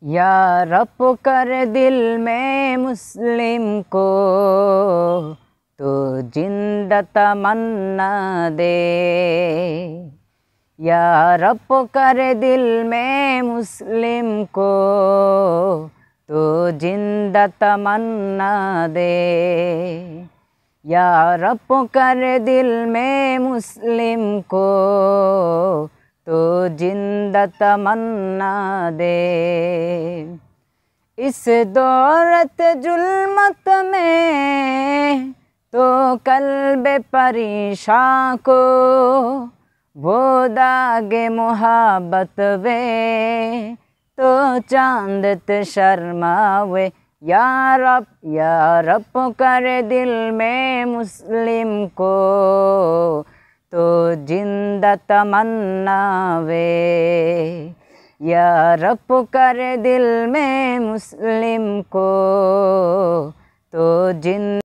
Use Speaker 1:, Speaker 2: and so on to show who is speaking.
Speaker 1: या रब कर दिल में मुस्लिम को तो जिंदा तमन्ना दे। या रब कर दिल में मुस्लिम को तो जिंदा तमन्ना दे। या रब कर दिल में मुस्लिम को तो जिंदा तमन्ना दे। इस दौरत जुल्मत में तो कल्बे परेशान को वो दागे मोहब्बत वे तो चांदत शर्मावे। या रब कर दिल में मुस्लिम को तो जिंदा तमन्ना वे। या रब कर दिल में मुस्लिम को तो जिंदा